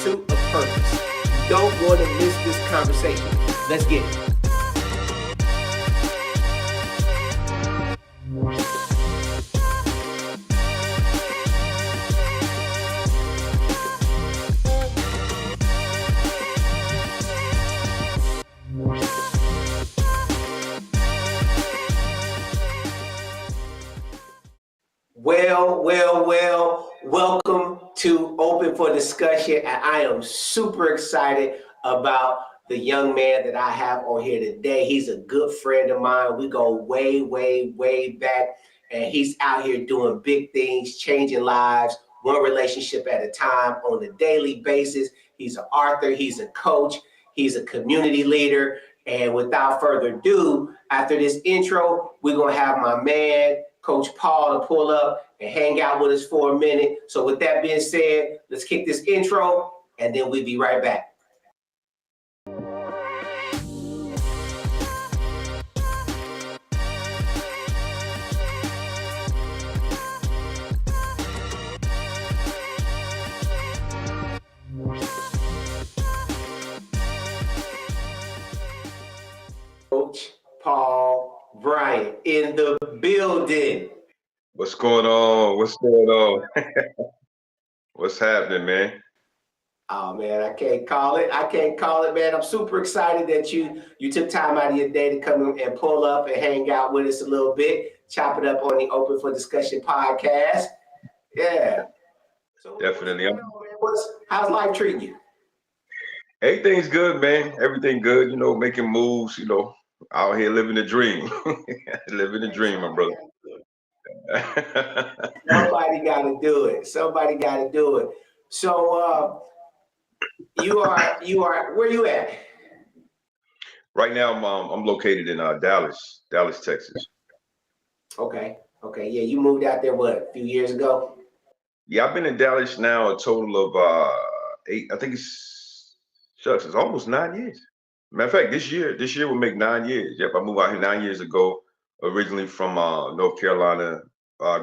pursuit of purpose. You don't want to miss this conversation. Let's get it. Well, welcome to Open for Discussion. And I am super excited about the young man that I have on here today. He's a good friend of mine. We go way back, and he's out here doing big things, changing lives, one relationship at a time on a daily basis. He's an author, he's a coach, he's a community leader. And without further ado, after this intro, we're going to have my man, Coach Paul, to pull up and hang out with us for a minute. So with that being said, let's kick this intro and then we'll be right back. Coach Paul Bryant in the building. What's going on? What's going on? What's happening, man? Oh man, I can't call it, man. I'm super excited that you took time out of your day to come and pull up and hang out with us a little bit, chop it up on the Open for Discussion podcast. Yeah. So definitely. How's life treating you? Everything's good, man. Everything good, making moves, out here living the dream. Living the dream, my brother. Somebody got to do it. So you are where you at? Right now I'm located in Dallas, Texas. Okay. Yeah, you moved out there a few years ago? Yeah, I've been in Dallas now a total of 8, I think it's almost 9 years. Matter of fact, this year will make 9 years. Yep, I moved out here 9 years ago, originally from North Carolina.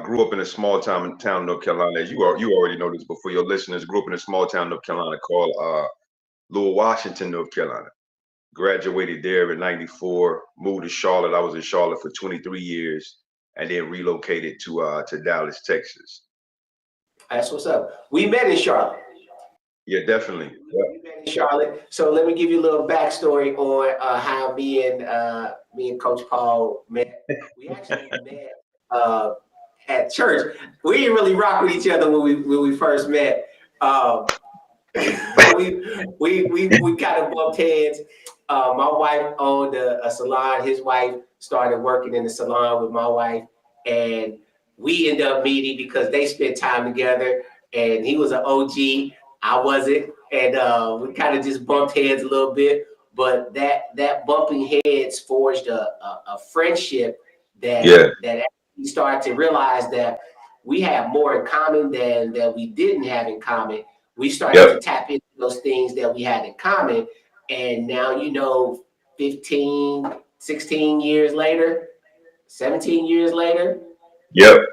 Grew up in a small town, North Carolina. As you already know this, but for your listeners, grew up in a small town, North Carolina called Lowell, Washington, North Carolina. Graduated there in '94. Moved to Charlotte. I was in Charlotte for 23 years, and then relocated to Dallas, Texas. That's what's up. We met in Charlotte. Yeah, definitely. Yep. We met in Charlotte. So let me give you a little backstory on how me and Coach Paul met. We actually met at church. We didn't really rock with each other when we first met. we kind of bumped heads. My wife owned a salon. His wife started working in the salon with my wife, and we ended up meeting because they spent time together. And he was an OG, I wasn't, and we kind of just bumped heads a little bit. But that bumping heads forged a friendship that we started to realize that we have more in common than we didn't have in common. We started to tap into those things that we had in common. And now, 15, 16 years later, 17 years later. Yep.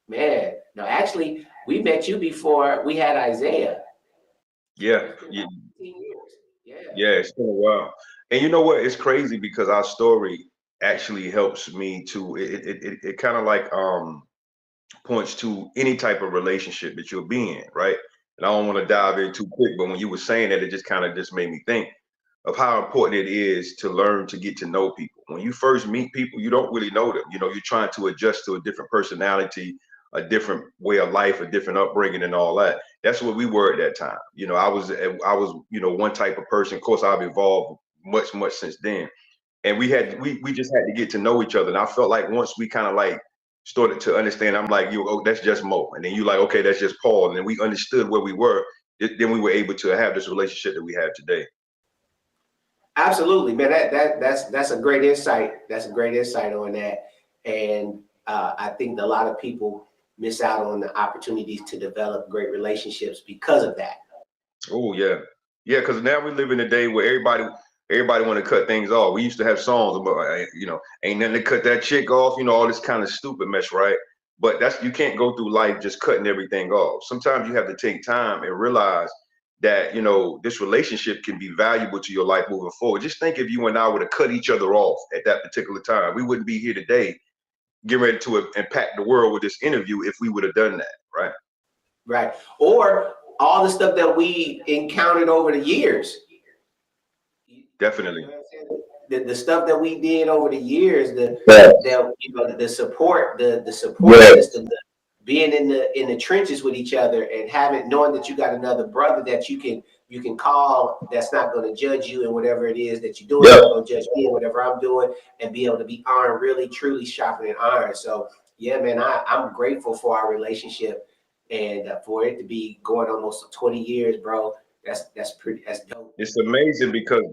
Man, no, actually, we met you before we had Isaiah. Yeah. Yeah. Yeah, it's been a while. And you know what? It's crazy because our story actually helps me to it kind of like points to any type of relationship that you'll be in, right? And I don't want to dive in too quick, but when you were saying that, it just kind of made me think of how important it is to learn to get to know people. When you first meet people, you don't really know them. You're trying to adjust to a different personality, a different way of life, a different upbringing, and all that. That's what we were at that time. I was one type of person. Of course, I've evolved much since then. And we just had to get to know each other. And I felt like once we kind of like started to understand, I'm like, that's just Mo. And then you like, okay, that's just Paul. And then we understood where we were. Then we were able to have this relationship that we have today. Absolutely, man. That's a great insight. That's a great insight on that. And I think a lot of people miss out on the opportunities to develop great relationships because of that. Oh yeah. Yeah, because now we live in a day where everybody want to cut things off. We used to have songs about, ain't nothing to cut that chick off, all this kind of stupid mess, right? But you can't go through life just cutting everything off. Sometimes you have to take time and realize that, you know, this relationship can be valuable to your life moving forward. Just think if you and I would have cut each other off at that particular time, we wouldn't be here today getting ready to impact the world with this interview if we would have done that, right? Right. Or all the stuff that we encountered over the years. Definitely. You know what I'm saying? The stuff that we did over the years, the support, the support system, being in the trenches with each other, and knowing that you got another brother that you can call, that's not going to judge you and whatever it is that you're doing, not going to judge me and whatever I'm doing, and be able to be iron, really truly sharpening iron. So yeah, man, I'm grateful for our relationship, and for it to be going almost 20 years, bro. That's dope. It's amazing because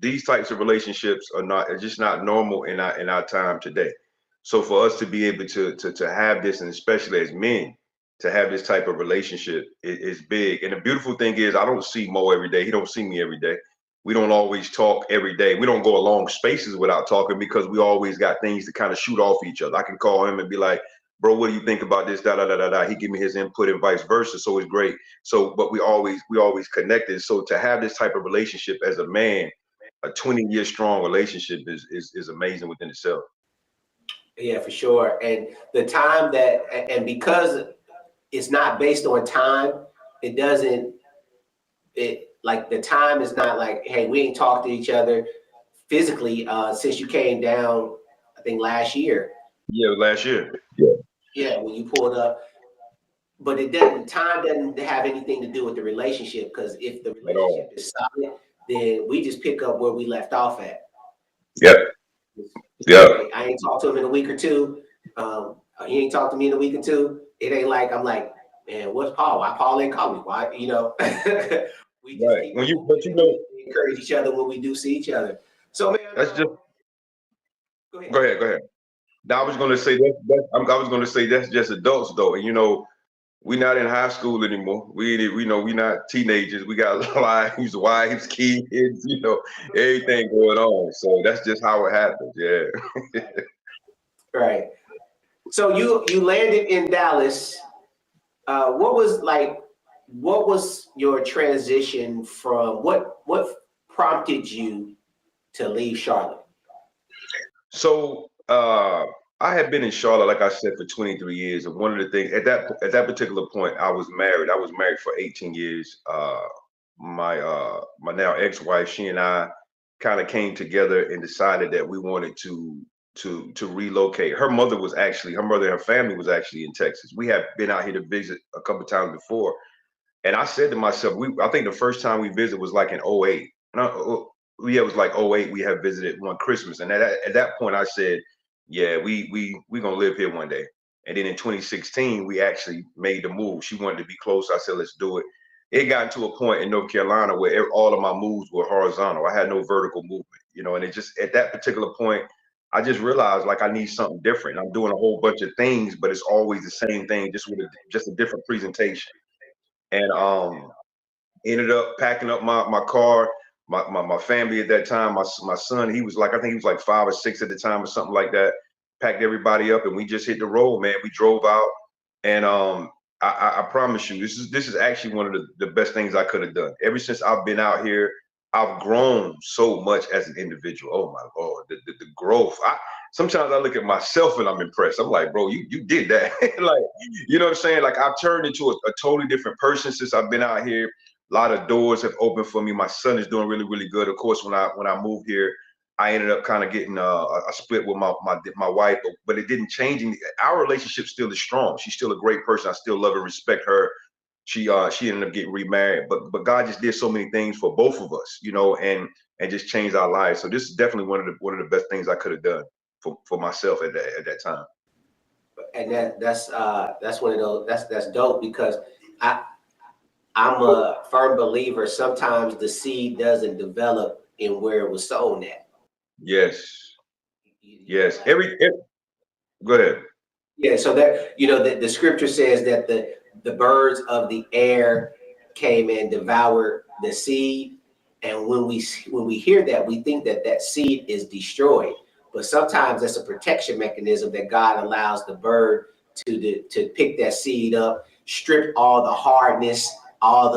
these types of relationships are just not normal in our time today. So for us to be able to have this, and especially as men, to have this type of relationship is big. And the beautiful thing is, I don't see Mo every day. He don't see me every day. We don't always talk every day. We don't go along spaces without talking because we always got things to kind of shoot off each other. I can call him and be like, bro, what do you think about this? Da da da da da. He give me his input and vice versa. So it's great. So, but we always connected. So to have this type of relationship as a man, a 20-year strong relationship is amazing within itself. Yeah, for sure. And the time and because it's not based on time, like the time is not like, hey, we ain't talked to each other physically since you came down, I think last year. Yeah, last year. Yeah, when you pulled up. But time doesn't have anything to do with the relationship, because if the relationship is solid, then we just pick up where we left off at. Yep. Yeah. I ain't talked to him in a week or two. He ain't talked to me in a week or two. It ain't like I'm like, man, what's Paul? Why Paul ain't call me? Why, you know? We just right. When we encourage each other when we do see each other. So man, that's just go ahead. Now I was going to say that's just adults though, and you know, we're not in high school anymore. We know we're not teenagers. We got lives, wives, kids, you know, everything going on. So that's just how it happens. Yeah. Right. So you landed in Dallas. What was your transition from what prompted you to leave Charlotte? So I had been in Charlotte, like I said, for 23 years. And one of the things at that particular point, I was married. I was married for 18 years. My now ex-wife, she and I kind of came together and decided that we wanted to relocate. Her mother and her family was actually in Texas. We had been out here to visit a couple of times before. And I said to myself, I think the first time we visited was like in 08. It was like 08. We had visited one Christmas. And at that point I said, yeah, we gonna live here one day. And then in 2016, we actually made the move. She wanted to be close. I said, let's do it. It got to a point in North Carolina where all of my moves were horizontal. I had no vertical movement, you know, and it just, at that particular point, I just realized like I need something different. I'm doing a whole bunch of things, but it's always the same thing, just with just a different presentation. And ended up packing up my car. My family at that time, my son, I think he was like 5 or 6 at the time or something like that. Packed everybody up and we just hit the road, man. We drove out, and I promise you, this is actually one of the best things I could have done. Ever since I've been out here, I've grown so much as an individual. Oh my Lord, the growth. Sometimes I look at myself and I'm impressed. I'm like, bro, you did that. Like, you know what I'm saying? Like I've turned into a totally different person since I've been out here. A lot of doors have opened for me. My son is doing really, really good. Of course, when I moved here, I ended up kind of getting a split with my wife, but it didn't change anything. Our relationship still is strong. She's still a great person. I still love and respect her. She ended up getting remarried, but God just did so many things for both of us, you know, and just changed our lives. So this is definitely one of the best things I could have done for myself at that time. And that's one of those, that's dope, because I'm a firm believer sometimes the seed doesn't develop in where it was sown at. Yes. Go ahead. Yeah, so that, you know, the scripture says that the birds of the air came and devoured the seed, and when we hear that, we think that seed is destroyed, but sometimes that's a protection mechanism that God allows the bird to pick that seed up, strip all the hardness, all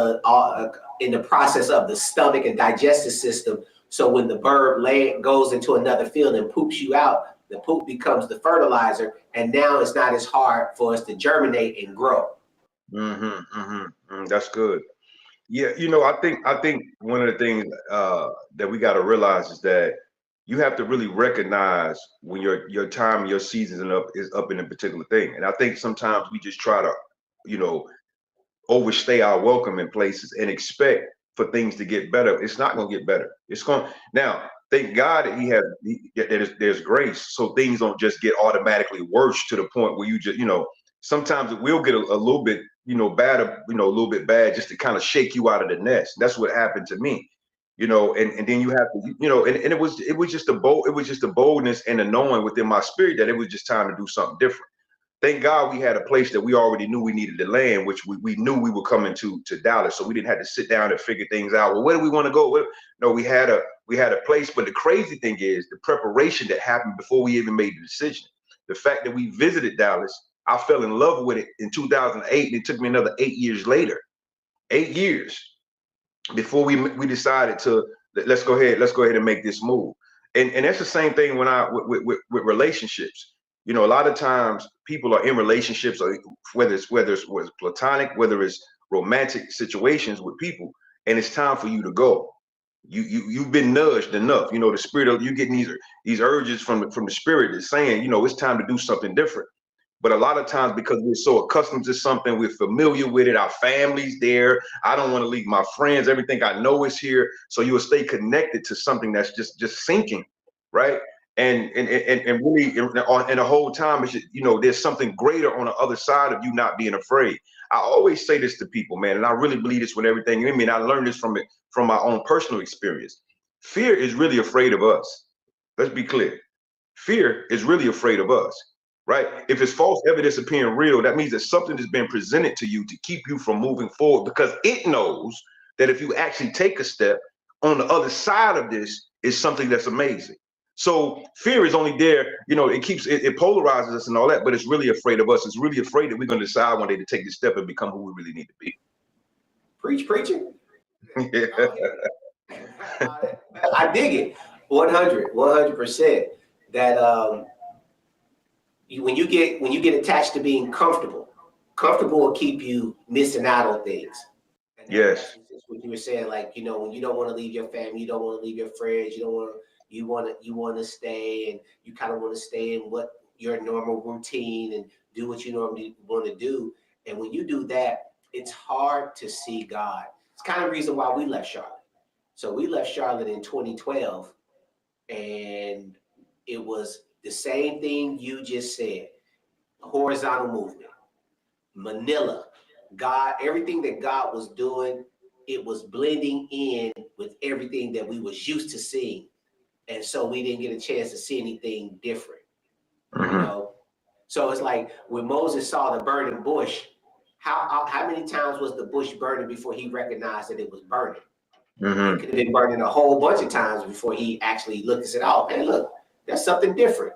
in the process of the stomach and digestive system. So when the bird goes into another field and poops you out, the poop becomes the fertilizer, and now it's not as hard for us to germinate and grow. That's good. Yeah, you know, I think one of the things that we got to realize is that you have to really recognize when your time, your season is up in a particular thing. And I think sometimes we just try to, you know, overstay our welcome in places and expect for things to get better. It's not going to get better. It's going now. Thank God that there's grace, so things don't just get automatically worse to the point where you just, you know, sometimes it will get a little bit, you know, bad, you know, a little bit bad just to kind of shake you out of the nest. That's what happened to me, you know, and then you have to, you know, and it was just a boldness and a knowing within my spirit that it was just time to do something different. Thank God we had a place that we already knew we needed to land, which we knew we were coming to Dallas. So we didn't have to sit down and figure things out. Well, where do we want to go? No, we had a place. But the crazy thing is the preparation that happened before we even made the decision. The fact that we visited Dallas, I fell in love with it in 2008. And it took me another 8 years later, 8 years before we decided to let's go ahead and make this move. And that's the same thing when with relationships. You know, a lot of times people are in relationships, or whether it's platonic, whether it's romantic situations with people, and it's time for you to go. You've been nudged enough. You know, the spirit of you getting these urges from the spirit that's saying, you know, it's time to do something different. But a lot of times, because we're so accustomed to something, we're familiar with it, our family's there. I don't want to leave my friends. Everything I know is here. So you will stay connected to something that's just sinking, right? And really, and the whole time, it's just, you know, there's something greater on the other side of you not being afraid. I always say this to people, man, and I really believe this with everything in me. And I learned this from my own personal experience. Fear is really afraid of us. Let's be clear. Fear is really afraid of us, right? If it's false evidence appearing real, that means that something has been presented to you to keep you from moving forward, because it knows that if you actually take a step on the other side of this is something that's amazing. So fear is only there, you know, it polarizes us and all that, but it's really afraid of us. It's really afraid that we're going to decide one day to take this step and become who we really need to be. Preaching. Yeah. I dig it. 100%. That when you get attached to being comfortable will keep you missing out on things. And yes. That's what you were saying, like, you know, when you don't want to leave your family, you don't want to leave your friends, you want to stay, and you kind of want to stay in what your normal routine and do what you normally want to do. And when you do that, it's hard to see God. It's kind of the reason why we left Charlotte. So we left Charlotte in 2012, and it was the same thing you just said. Horizontal movement, Manila, God, everything that God was doing, it was blending in with everything that we was used to seeing. And so we didn't get a chance to see anything different, you know? So it's like when Moses saw the burning bush, how many times was the bush burning before he recognized that it was burning? It could have been burning a whole bunch of times before he actually looked and said, oh, man, look, there's something different.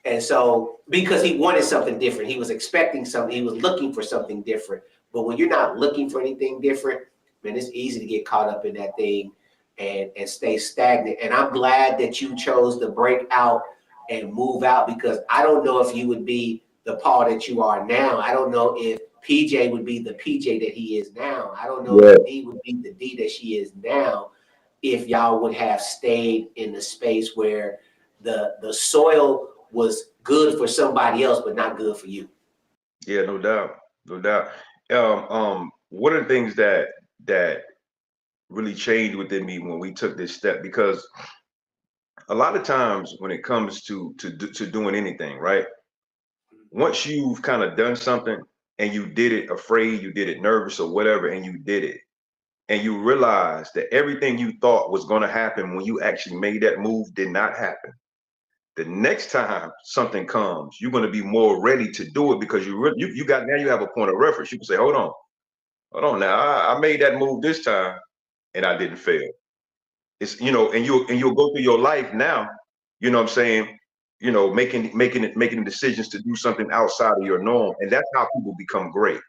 And so because he wanted something different, he was expecting something, he was looking for something different. But when you're not looking for anything different, man, it's easy to get caught up in that thing and stay stagnant. And I'm glad that you chose to break out and move out, because I don't know if you would be the Paul that you are now. I don't know if PJ would be the PJ that he is now. I don't know if D would be the D that she is now if y'all would have stayed in the space where the soil was good for somebody else, but not good for you. Yeah, no doubt. One of the things that really changed within me when we took this step, because a lot of times when it comes to doing anything, right? Once you've kind of done something and you did it afraid, you did it nervous or whatever, and you did it, and you realize that everything you thought was going to happen when you actually made that move did not happen. The next time something comes, you're going to be more ready to do it, because you have a point of reference. You can say, hold on now, I made that move this time and I didn't fail. It's, you know, and you'll go through your life now, you know what I'm saying, you know, making decisions to do something outside of your norm. And that's how people become great.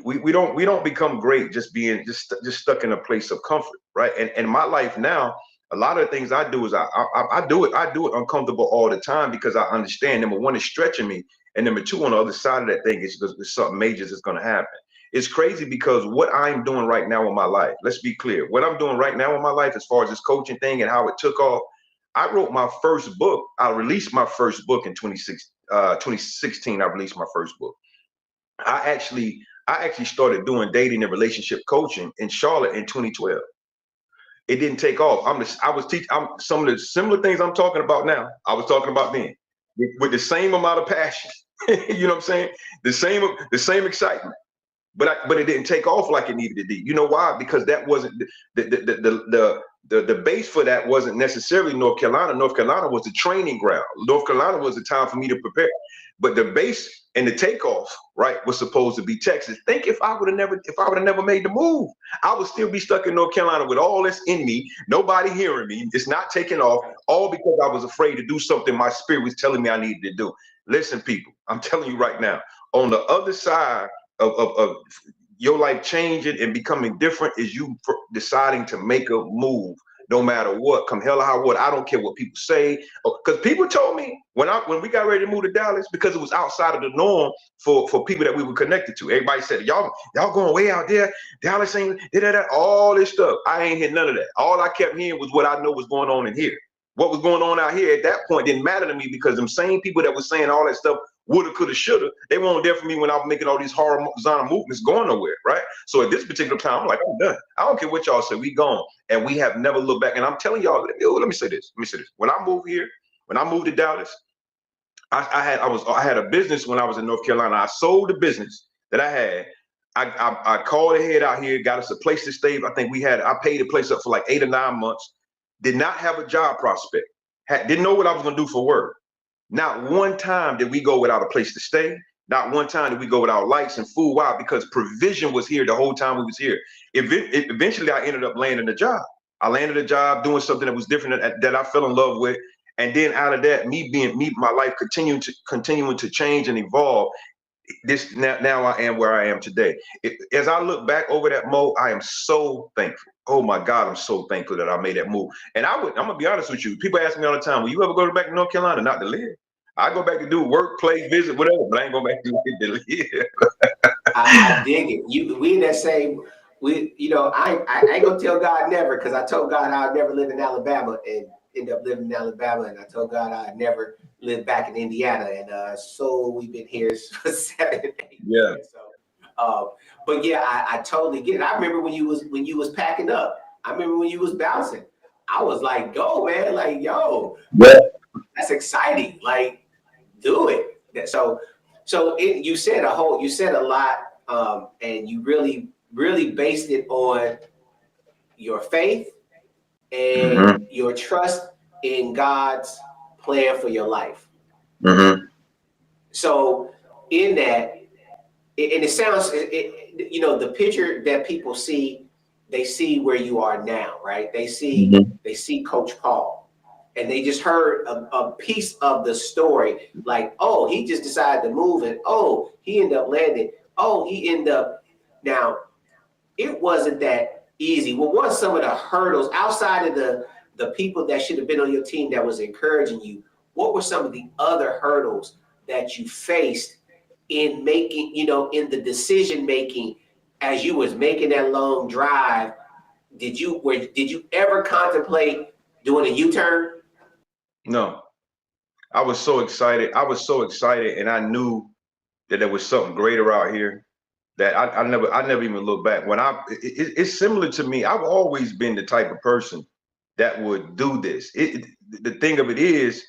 We don't become great just being just stuck in a place of comfort, right? And my life now, a lot of the things I do is I do it uncomfortable all the time because I understand, number one, it's stretching me, and number two, on the other side of that thing is there's something major that's going to happen. It's crazy because what I'm doing right now in my life, let's be clear, what I'm doing right now in my life as far as this coaching thing and how it took off, I wrote my first book. I released my first book in 2016. I released my first book. I actually started doing dating and relationship coaching in Charlotte in 2012. It didn't take off. I'm some of the similar things I'm talking about now. I was talking about then with the same amount of passion. You know what I'm saying? The same excitement. But it didn't take off like it needed to be. You know why? Because that wasn't the base for that wasn't necessarily North Carolina. North Carolina was the training ground. North Carolina was the time for me to prepare. But the base and the takeoff, right, was supposed to be Texas. Think if I would have never made the move, I would still be stuck in North Carolina with all this in me, nobody hearing me. It's not taking off, all because I was afraid to do something my spirit was telling me I needed to do. Listen, people, I'm telling you right now, on the other side of your life changing and becoming different is you deciding to make a move. No matter what, come hell or high water. I don't care what people say, because people told me when we got ready to move to Dallas, because it was outside of the norm for people that we were connected to. Everybody said, y'all going way out there. Dallas ain't all this stuff. I ain't hear none of that. All I kept hearing was what I know was going on in here. What was going on out here at that point didn't matter to me, because them same people that were saying all that stuff, woulda, coulda, shoulda, they weren't there for me when I was making all these horizontal movements going nowhere, right? So at this particular time, I'm like, I'm done. I don't care what y'all say, we gone. And we have never looked back. And I'm telling y'all, let me say this. When I moved here, when I moved to Dallas, I had a business when I was in North Carolina. I sold the business that I had. I called ahead out here, got us a place to stay. I paid the place up for like 8 or 9 months. Did not have a job prospect. Didn't know what I was gonna do for work. Not one time did we go without a place to stay. Not one time did we go without lights and food. Why? Because provision was here the whole time we was here. Eventually, I ended up landing a job. I landed a job doing something that was different that I fell in love with. And then out of that, my life continuing to change and evolve. Now I am where I am today. As I look back over that mode, I am so thankful. Oh my God, I'm so thankful that I made that move. And I'm gonna be honest with you. People ask me all the time, will you ever go back to North Carolina? Not to live. I go back to do work, play, visit, whatever, but I ain't going back to live. I dig it. We in that same. I ain't gonna tell God never, because I told God I'd never live in Alabama and end up living in Alabama, and I told God I'd never live back in Indiana, and so we've been here for 7, 8 years. So, but yeah, I totally get it. I remember when you was packing up. I remember when you was bouncing. I was like, go, man, like, yo, that's exciting. Like, do it. So you said a lot, and you really based it on your faith and your trust in God's plan for your life. So in that, and it sounds, the picture that people see, they see where you are now, right? They see Coach Paul, and they just heard a piece of the story, like, oh, he just decided to move, and oh, he ended up landing. Oh, he ended up. Now, it wasn't that easy. What was some of the hurdles outside of the people that should have been on your team that was encouraging you? What were some of the other hurdles that you faced in making, in the decision making as you was making that long drive? Did you ever contemplate doing a U-turn? No. I was so excited. And I knew that there was something greater out here that I never even looked back. It's similar to me. I've always been the type of person that would do this. The thing of it is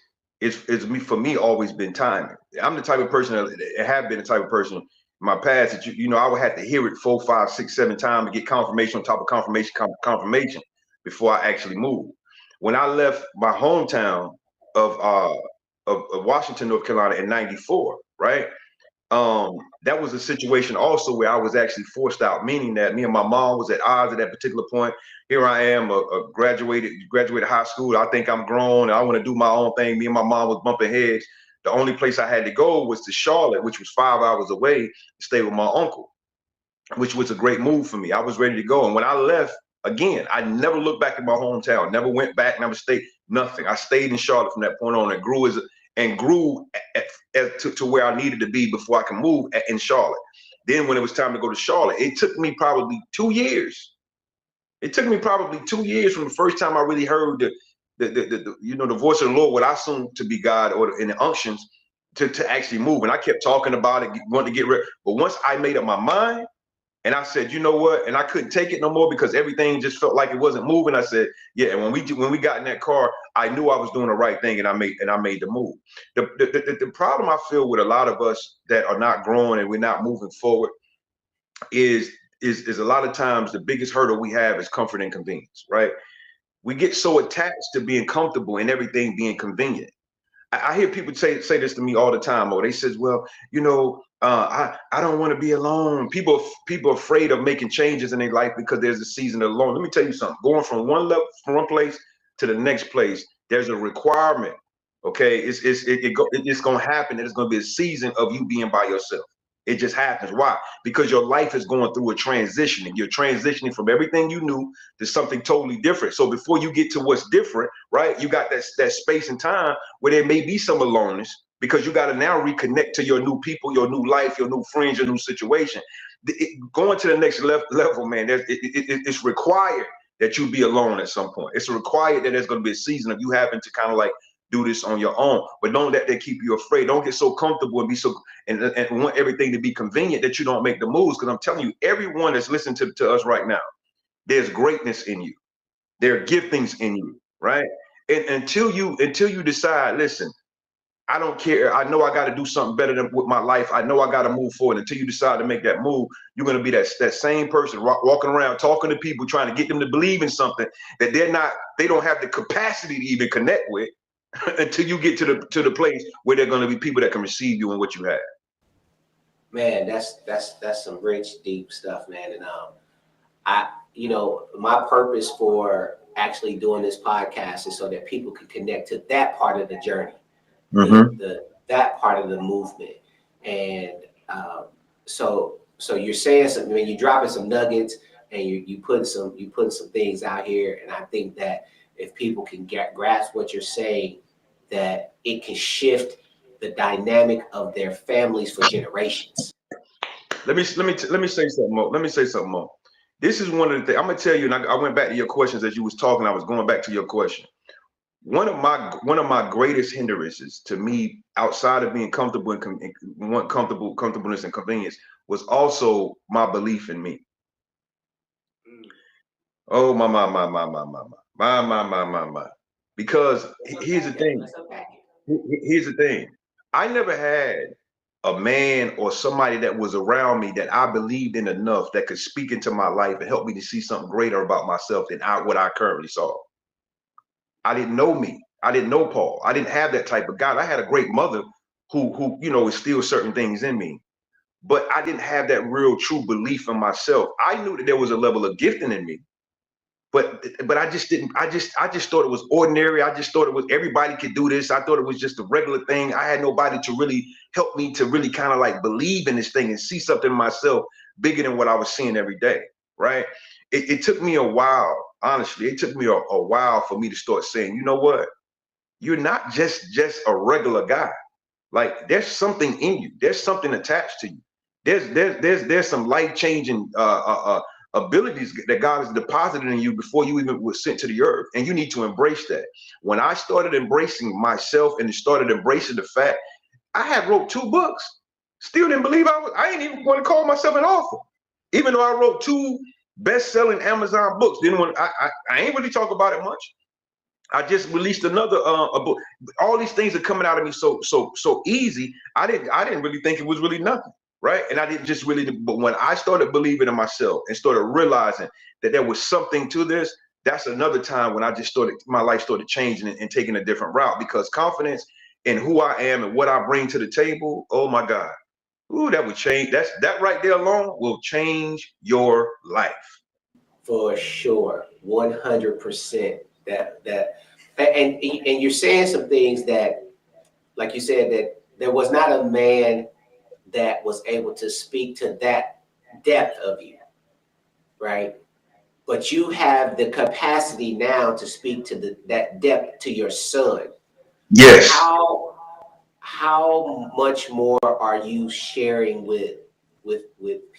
me, for me, always been timing. I'm the type of person that have been the type of person in my past that I would have to hear it 4, 5, 6, 7 times to get confirmation on top of confirmation before I actually moved. When I left my hometown of Washington, North Carolina in '94, right? That was a situation also where I was actually forced out, meaning that me and my mom was at odds at that particular point. Here I am, graduated high school. I think I'm grown. I want to do my own thing. Me and my mom was bumping heads. The only place I had to go was to Charlotte, which was 5 hours away, to stay with my uncle. which was a great move for me. I was ready to go. And when I left, again, I never looked back at my hometown, never went back, never stayed, nothing. I stayed in Charlotte from that point on and grew to where I needed to be before I can move in Charlotte. Then when it was time to go to Charlotte, it took me probably 2 years. It took me probably 2 years from the first time I really heard the voice of the Lord, what I assume to be God, or in the unctions, to actually move. And I kept talking about it, wanting to get rid. But once I made up my mind, and I said, you know what? And I couldn't take it no more because everything just felt like it wasn't moving. I said, yeah. And when we got in that car, I knew I was doing the right thing, and I made the move. The problem I feel with a lot of us that are not growing and we're not moving forward is a lot of times the biggest hurdle we have is comfort and convenience, right? We get so attached to being comfortable and everything being convenient. I hear people say this to me all the time. Or they says, well, I don't want to be alone. People are afraid of making changes in their life because there's a season of alone. Let me tell you something. Going from one one place to the next place, there's a requirement. Okay, it's gonna happen. There's gonna be a season of you being by yourself. It just happens. Why? Because your life is going through a transition, and you're transitioning from everything you knew to something totally different. So before you get to what's different, right, you got that space and time where there may be some aloneness, because you got to now reconnect to your new people, your new life, your new friends, your new situation. Going to the next level, man, it's required that you be alone at some point. It's required that there's going to be a season of you having to kind of like do this on your own. But don't let that keep you afraid. Don't get so comfortable and be so and want everything to be convenient that you don't make the moves. Because I'm telling you, everyone that's listening to us right now, there's greatness in you. There are giftings in you, right? And until you decide, listen, I don't care. I know I got to do something better than with my life. I know I got to move forward. Until you decide to make that move, you're going to be that same person walking around talking to people, trying to get them to believe in something that they don't have the capacity to even connect with until you get to the place where they're going to be people that can receive you and what you have. Man, that's some rich, deep stuff, man. And my purpose for actually doing this podcast is so that people can connect to that part of the journey. That part of the movement. And so you're saying something, when you're dropping some nuggets and you putting some things out here. And I think that if people can grasp what you're saying, that it can shift the dynamic of their families for generations. Let me say something more. This is one of the things I'm gonna tell you, and I went back to your questions as you was talking. I was going back to your question. One of my greatest hindrances to me, outside of being comfortable and comfortableness and convenience, was also my belief in me. Oh my. Because here's the thing. I never had a man or somebody that was around me that I believed in enough that could speak into my life and help me to see something greater about myself than what I currently saw. I didn't know me. I didn't know Paul. I didn't have that type of God. I had a great mother who instilled certain things in me, but I didn't have that real true belief in myself. I knew that there was a level of gifting in me, but I just didn't. I just thought it was ordinary. I just thought it was everybody could do this. I thought it was just a regular thing. I had nobody to really help me to really kind of like believe in this thing and see something in myself bigger than what I was seeing every day. Right? It took me a while. Honestly, it took me a while for me to start saying, you know what? You're not just a regular guy. Like, there's something in you. There's something attached to you. There's some life-changing abilities that God has deposited in you before you even were sent to the earth, and you need to embrace that. When I started embracing myself and started embracing the fact I had wrote 2 books, still didn't believe I ain't even going to call myself an author, even though I wrote 2 best-selling Amazon books. Then when I ain't really talk about it much. I just released another a book. All these things are coming out of me so easy. I didn't really think it was really nothing, right? And I didn't just really. But when I started believing in myself and started realizing that there was something to this, that's another time when my life started changing and taking a different route, because confidence in who I am and what I bring to the table. Oh my God. Ooh, that would change. That right there alone will change your life. For sure, 100%. And you're saying some things that, like you said, that there was not a man that was able to speak to that depth of you, right? But you have the capacity now to speak to that depth to your son. Yes. How much more are you sharing with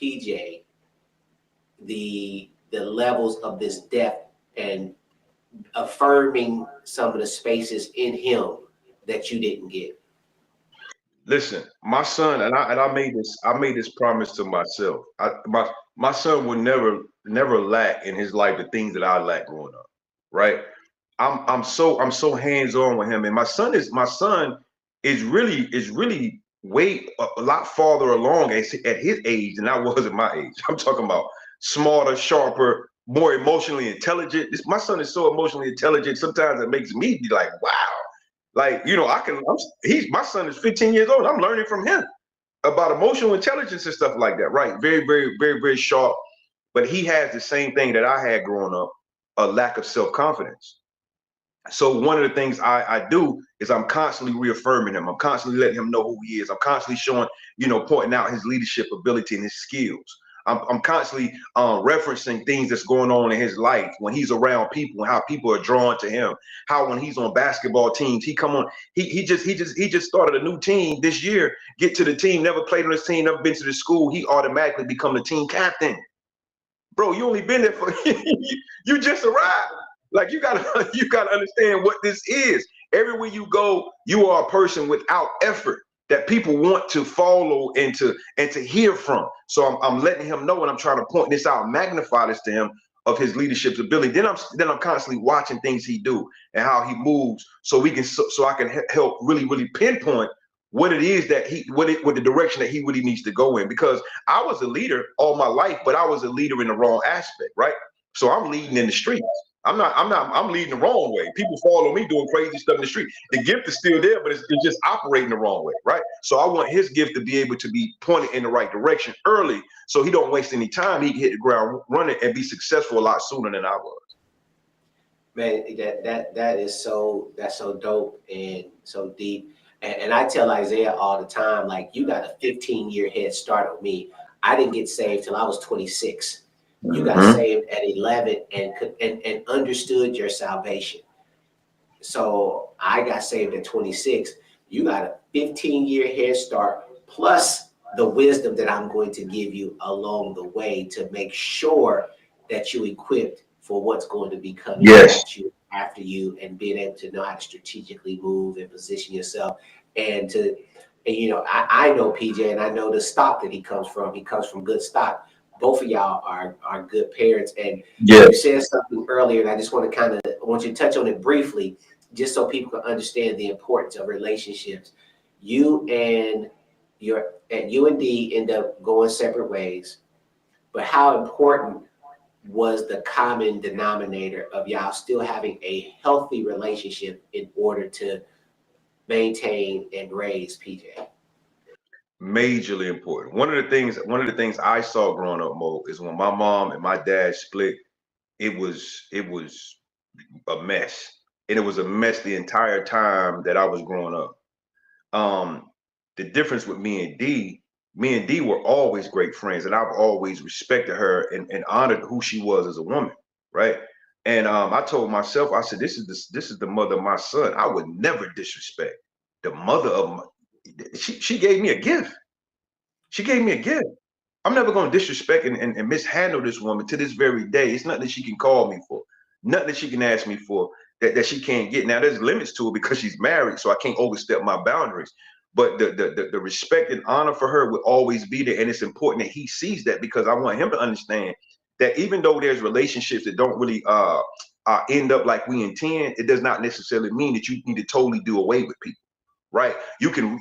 PJ the levels of this depth and affirming some of the spaces in him that you didn't get? Listen, my son, and I made this promise to myself. My son will never lack in his life the things that I lacked growing up. Right? I'm so hands-on with him. And my son is really way a lot farther along at his age than I was at my age. I'm talking about smarter, sharper, more emotionally intelligent. My son is so emotionally intelligent. Sometimes it makes me be like, wow. Like, you know, my son is 15 years old. I'm learning from him about emotional intelligence and stuff like that. Right. Very, very, very, very sharp. But he has the same thing that I had growing up, a lack of self-confidence. So one of the things I do is I'm constantly reaffirming him. I'm constantly letting him know who he is. I'm constantly showing, pointing out his leadership ability and his skills. I'm constantly referencing things that's going on in his life when he's around people, how people are drawn to him. How when he's on basketball teams, he just started a new team this year. Get to the team, never played on this team, never been to the school. He automatically become the team captain. Bro, you only been there for you just arrived. Like you gotta understand what this is. Everywhere you go, you are a person without effort that people want to follow and to hear from. So I'm letting him know, and I'm trying to point this out, magnify this to him of his leadership ability. Then I'm constantly watching things he do and how he moves, so I can help really pinpoint what it is that what the direction that he really needs to go in. Because I was a leader all my life, but I was a leader in the wrong aspect, right? So I'm leading in the streets. I'm leading the wrong way. People follow me doing crazy stuff in the street. The gift is still there, but it's just operating the wrong way, right? So I want his gift to be able to be pointed in the right direction early, so he don't waste any time. He can hit the ground running and be successful a lot sooner than I was. Man, that's so dope and so deep. And I tell Isaiah all the time, like, you got a 15-year head start on me. I didn't get saved till I was 26. You got saved at 11 and understood your salvation. So I got saved at 26. You got a 15-year head start, plus the wisdom that I'm going to give you along the way to make sure that you equipped for what's going to be coming at you after you, and being able to know how to strategically move and position yourself. And I know PJ, and I know the stock that he comes from. He comes from good stock. Both of y'all are good parents. And you said something earlier, and I just want you to touch on it briefly, just so people can understand the importance of relationships. You and D end up going separate ways, but how important was the common denominator of y'all still having a healthy relationship in order to maintain and raise PJ? Majorly important. One of the things I saw growing up, Mo, is when my mom and my dad split, it was a mess. And it was a mess the entire time that I was growing up. The difference with me and D were always great friends, and I've always respected her and honored who she was as a woman, right? And I told myself, I said, this is the mother of my son. I would never disrespect the mother of my. She gave me a gift. She gave me a gift. I'm never going to disrespect and mishandle this woman to this very day. It's nothing that she can call me for, nothing that she can ask me for that she can't get. Now there's limits to it because she's married, so I can't overstep my boundaries. But the respect and honor for her will always be there, and it's important that he sees that, because I want him to understand that even though there's relationships that don't really end up like we intend, it does not necessarily mean that you need to totally do away with people. Right? You can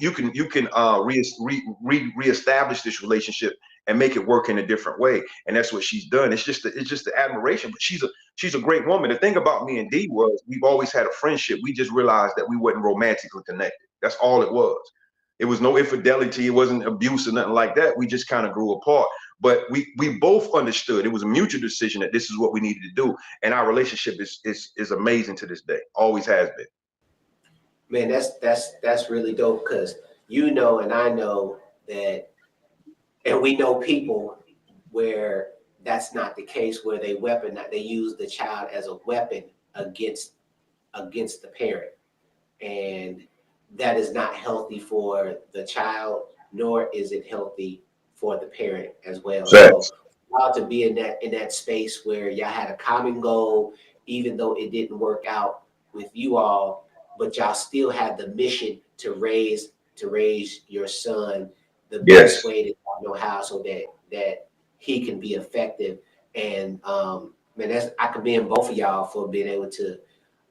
reestablish this relationship and make it work in a different way, and that's what she's done. It's just the admiration, but she's a great woman. The thing about me and D was we've always had a friendship. We just realized that we weren't romantically connected. That's all it was. It was no infidelity. It wasn't abuse or nothing like that. We just kind of grew apart. But we both understood it was a mutual decision that this is what we needed to do, and our relationship is amazing to this day. Always has been. Man, that's really dope, because and I know that, and we know people where that's not the case, where they use the child as a weapon against the parent, and that is not healthy for the child, nor is it healthy for the parent as well. Facts. So proud to be in that space where y'all had a common goal, even though it didn't work out with you all, but y'all still had the mission to raise your son the best way that y'all know how, so that he can be effective. And man, I commend both of y'all for being able to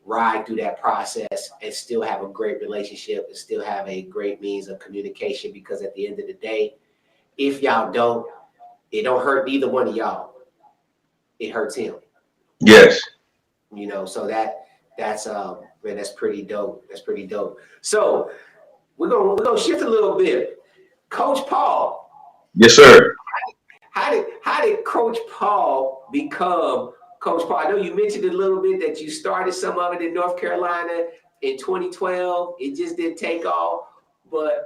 ride through that process and still have a great relationship and still have a great means of communication, because at the end of the day, if y'all don't, it don't hurt neither one of y'all. It hurts him. Yes. You know, so that's man, that's pretty dope. That's pretty dope. So we're gonna shift a little bit. Coach Paul. Yes, sir. How did Coach Paul become Coach Paul? I know you mentioned a little bit that you started some of it in North Carolina in 2012. It just didn't take off. But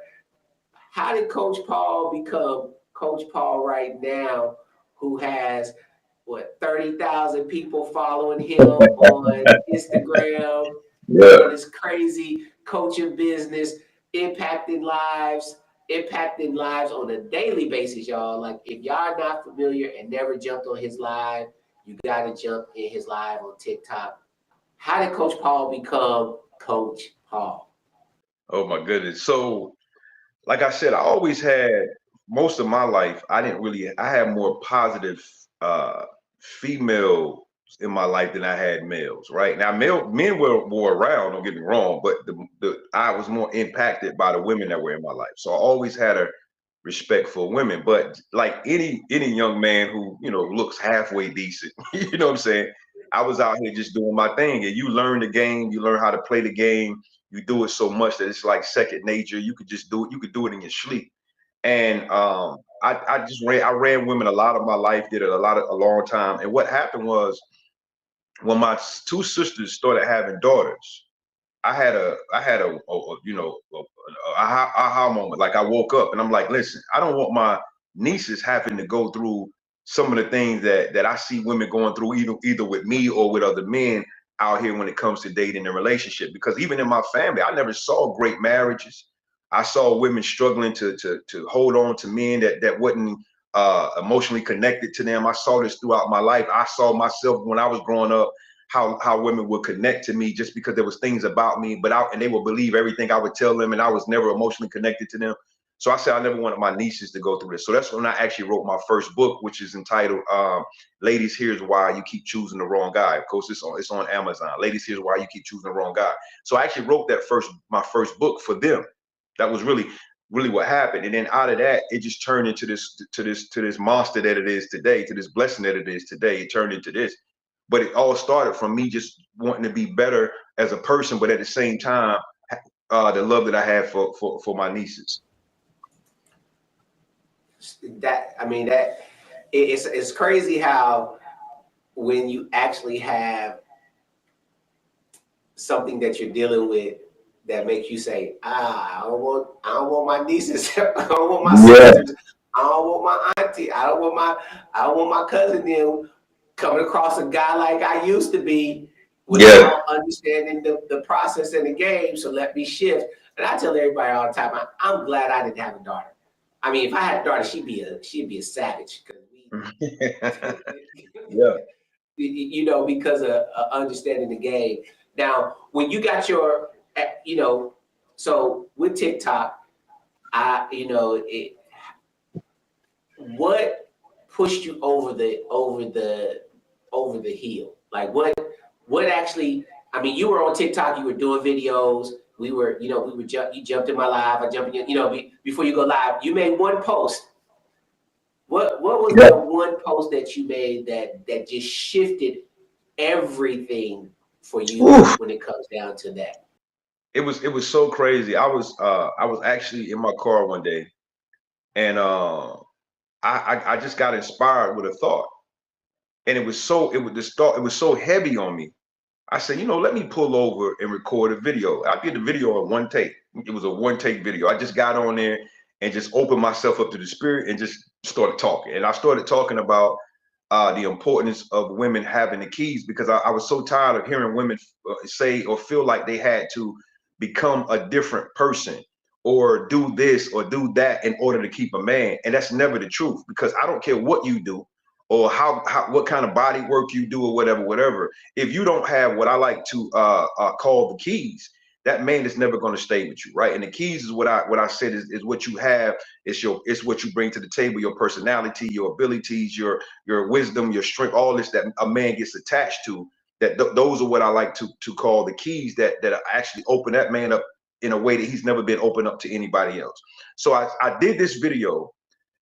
how did Coach Paul become Coach Paul right now, who has 30,000 people following him on Instagram, doing this crazy coaching business, impacting lives on a daily basis, y'all. Like, if y'all are not familiar and never jumped on his live, you got to jump in his live on TikTok. How did Coach Paul become Coach Paul? Oh my goodness. So, like I said, I always had, most of my life, I had more positive female in my life than I had males, right? Now, men were around, don't get me wrong, but I was more impacted by the women that were in my life. So I always had a respect for women. But like any young man who, looks halfway decent, you know what I'm saying? I was out here just doing my thing. And you learn the game, you learn how to play the game. You do it so much that it's like second nature. You could just do it. You could do it in your sleep. And I ran women a lot of my life, did it a long time. And what happened was, when my two sisters started having daughters, I had a aha moment. Like, I woke up and I'm like, listen, I don't want my nieces having to go through some of the things that I see women going through, either with me or with other men out here when it comes to dating and relationship. Because even in my family, I never saw great marriages. I saw women struggling to hold on to men that wasn't emotionally connected to them. I saw this throughout my life. I saw myself when I was growing up, how women would connect to me just because there was things about me, and they would believe everything I would tell them, and I was never emotionally connected to them. So I said I never wanted my nieces to go through this. So that's when I actually wrote my first book, which is entitled Ladies, Here's Why You Keep Choosing the Wrong Guy. Of course, it's on Amazon. Ladies, Here's Why You Keep Choosing the Wrong Guy. So I actually wrote my first book for them. That was really what happened. And then out of that, it just turned into this monster that it is today, to this blessing that it is today. It turned into this. But it all started from me just wanting to be better as a person, but at the same time, the love that I have for my nieces. It's crazy how, when you actually have something that you're dealing with that makes you say, I don't want my nieces, I don't want my sisters, I don't want my auntie, I don't want my cousin them coming across a guy like I used to be, without understanding the process in the game. So let me shift. And I tell everybody all the time, I'm glad I didn't have a daughter. I mean, if I had a daughter, she'd be a savage, because of understanding the game. Now, when you got your, so with TikTok, what pushed you over the hill? Like, what actually? I mean, you were on TikTok, you were doing videos. You jumped in my live. I jumped in, before you go live, you made one post. What was the one post that you made that just shifted everything for you when it comes down to that? It was so crazy. I was actually in my car one day, and I just got inspired with a thought, and it was so heavy on me. I said, let me pull over and record a video. I did the video in one take. It was a one take video. I just got on there and just opened myself up to the spirit and just started talking, and I started talking about the importance of women having the keys, because I was so tired of hearing women say or feel like they had to become a different person or do this or do that in order to keep a man. And that's never the truth, because I don't care what you do or how what kind of body work you do or whatever. If you don't have what I like to call the keys, that man is never going to stay with you, right? And the keys is what I said is what you have. It's what you bring to the table, your personality, your abilities, your wisdom, your strength, all this that a man gets attached to. Those are what I like to call the keys that actually open that man up in a way that he's never been opened up to anybody else. So I did this video,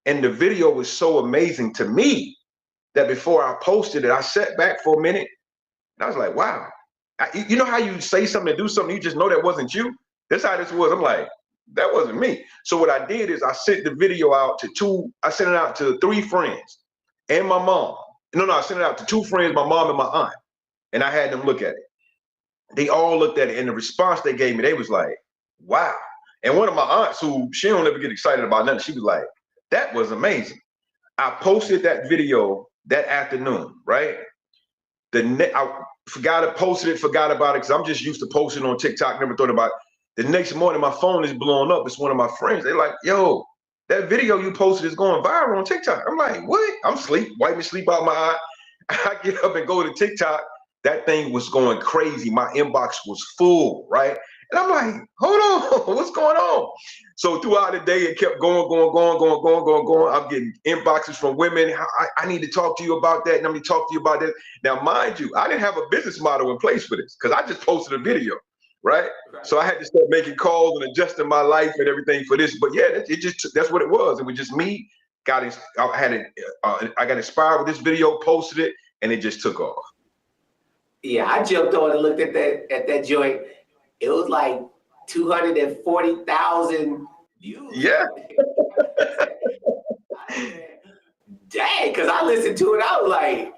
and the video was so amazing to me that before I posted it, I sat back for a minute and I was like, wow. You know how you say something to do something, you just know that wasn't you? That's how this was. I'm like, that wasn't me. So what I did is I sent the video out to I sent it out to 3 friends and my mom. No, I sent it out to 2 friends, my mom and my aunt, and I had them look at it. They all looked at it, and the response they gave me, they was like, wow. And one of my aunts, who she don't ever get excited about nothing, she was like, that was amazing. I posted that video that afternoon, right? I forgot about it because I'm just used to posting on TikTok, never thought about it. The next morning, my phone is blowing up. It's one of my friends. They're like, yo, that video you posted is going viral on TikTok. I'm like, what? I'm asleep, wipe me sleep out my eye. I get up and go to TikTok. That thing was going crazy. My inbox was full, right? And I'm like, hold on, what's going on? So throughout the day, it kept going. I'm getting inboxes from women. I need to talk to you about that. And let me talk to you about that. Now, mind you, I didn't have a business model in place for this because I just posted a video, right? So I had to start making calls and adjusting my life and everything for this. But yeah, that's what it was. It was just me. I got inspired with this video, posted it, and it just took off. Yeah, I jumped on and looked at that joint. It was like 240,000 views. Yeah. Dang, because I listened to it, I was like,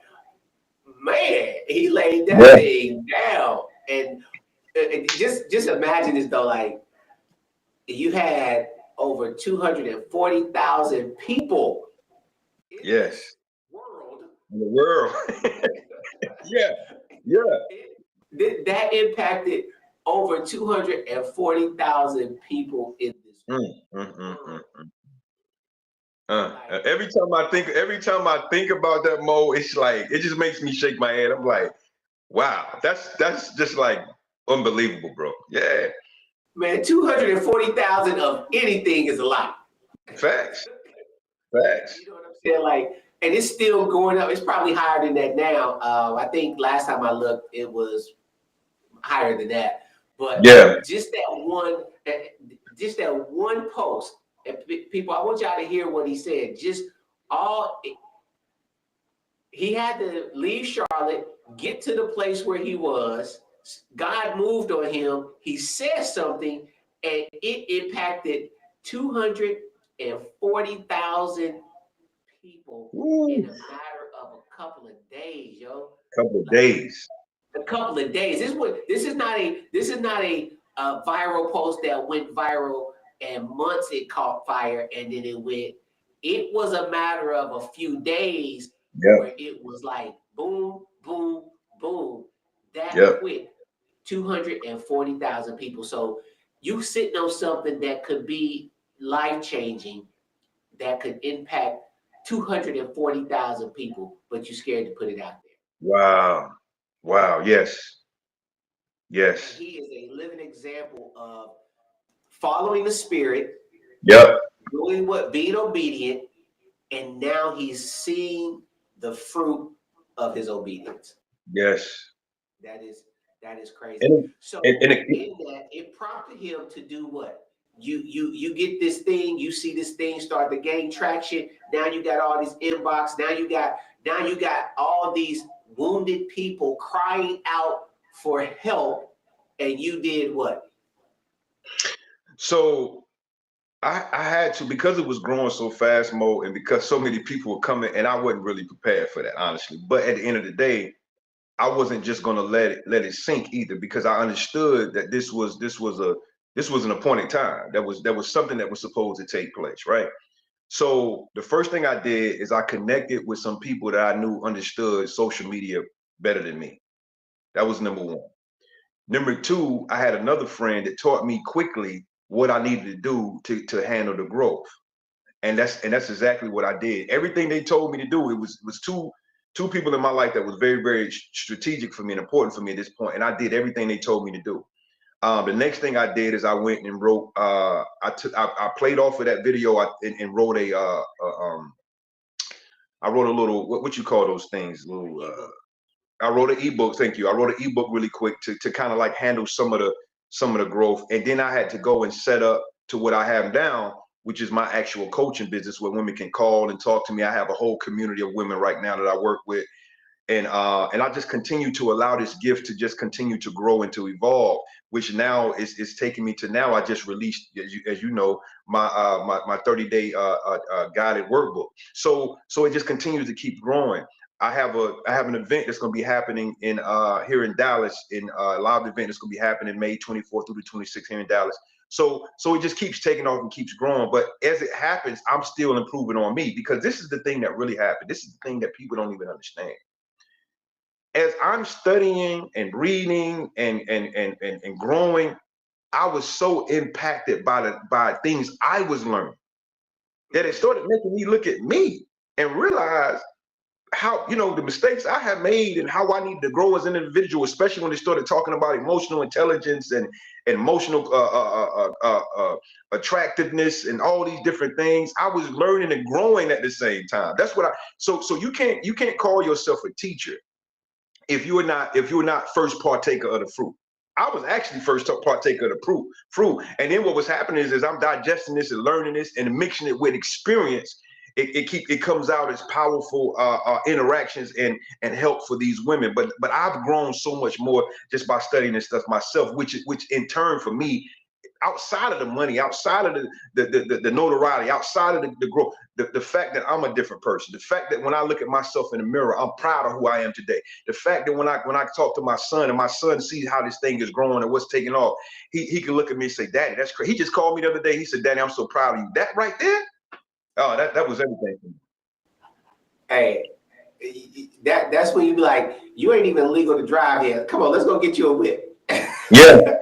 man, he laid that thing down. And just imagine this though, like you had over 240,000 people. Yes. In the world. Yeah. That impacted over 240,000 people in this world. Every time I think about that, Mo, it's like it just makes me shake my head. I'm like, wow, that's just like unbelievable, bro. Yeah. Man, 240,000 of anything is a lot. Facts. You know what I'm saying? Like, and it's still going up. It's probably higher than that now. I think last time I looked, it was higher than that. But yeah, just that one post. And people, I want y'all to hear what he said. He had to leave Charlotte, get to the place where he was. God moved on him. He said something, and it impacted 240,000 people in a matter of a couple of days, yo. A couple of days. This is not a viral post that went viral and months it caught fire and then it went. It was a matter of a few days where it was like boom, boom, boom. That quick. 240,000 people. So you sitting on something that could be life-changing, that could impact 240,000 people, but you're scared to put it out there. Wow. Yes. And he is a living example of following the Spirit. Being obedient, and now he's seeing the fruit of his obedience. Yes. That is crazy. It prompted him to do what? You get this thing, you see this thing start to gain traction. Now you got all these inbox. Now you got all these wounded people crying out for help, and you did what? So I had to, because it was growing so fast, Mo, and because so many people were coming, and I wasn't really prepared for that, honestly. But at the end of the day, I wasn't just gonna let it sink either, because I understood that this was an appointed time. That was something that was supposed to take place, right? So the first thing I did is I connected with some people that I knew understood social media better than me. That was number one. Number two, I had another friend that taught me quickly what I needed to do to handle the growth. And that's exactly what I did. Everything they told me to do, it was two people in my life that was very, very strategic for me and important for me at this point. And I did everything they told me to do. The next thing I did is I went and wrote. I played off of that video and wrote I wrote a little what you call those things, little. I wrote an ebook. Thank you. I wrote an ebook really quick to kind of like handle some of the growth, and then I had to go and set up to what I have now, which is my actual coaching business, where women can call and talk to me. I have a whole community of women right now that I work with, and I just continue to allow this gift to just continue to grow and to evolve, which now is taking me to now. I just released, as you know, my 30-day guided workbook. So it just continues to keep growing. I have an event that's going to be happening in here in Dallas, in a live event that's going to be happening May 24th through the 26th here in Dallas. So it just keeps taking off and keeps growing. But as it happens, I'm still improving on me, because this is the thing that really happened. This is the thing that people don't even understand. As I'm studying and reading and growing, I was so impacted by things I was learning that it started making me look at me and realize how, the mistakes I have made and how I need to grow as an individual, especially when they started talking about emotional intelligence and emotional attractiveness and all these different things. I was learning and growing at the same time. That's what so you can't call yourself a teacher if you were not first partaker of the fruit. I was actually first partaker of the fruit. And then what was happening is I'm digesting this and learning this and mixing it with experience. It comes out as powerful interactions and help for these women. But I've grown so much more just by studying this stuff myself, which in turn for me, outside of the money, outside of the notoriety, outside of the growth, the fact that I'm a different person, the fact that when I look at myself in the mirror, I'm proud of who I am today. The fact that when I talk to my son and my son sees how this thing is growing and what's taking off, he can look at me and say, "Daddy, that's crazy." He just called me the other day. He said, "Daddy, I'm so proud of you." That right there, oh, that was everything for me. Hey, that's when you be like, you ain't even legal to drive here. Come on, let's go get you a whip. Yeah.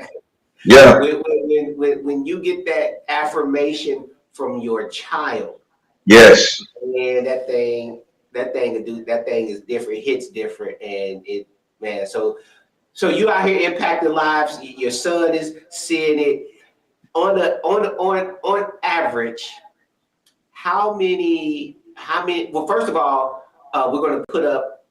Yeah. When you get that affirmation from your child, yes, man, that thing is different, hits different, and so you out here impacting lives. Your son is seeing it on average. How many? Well, first of all, we're going to put up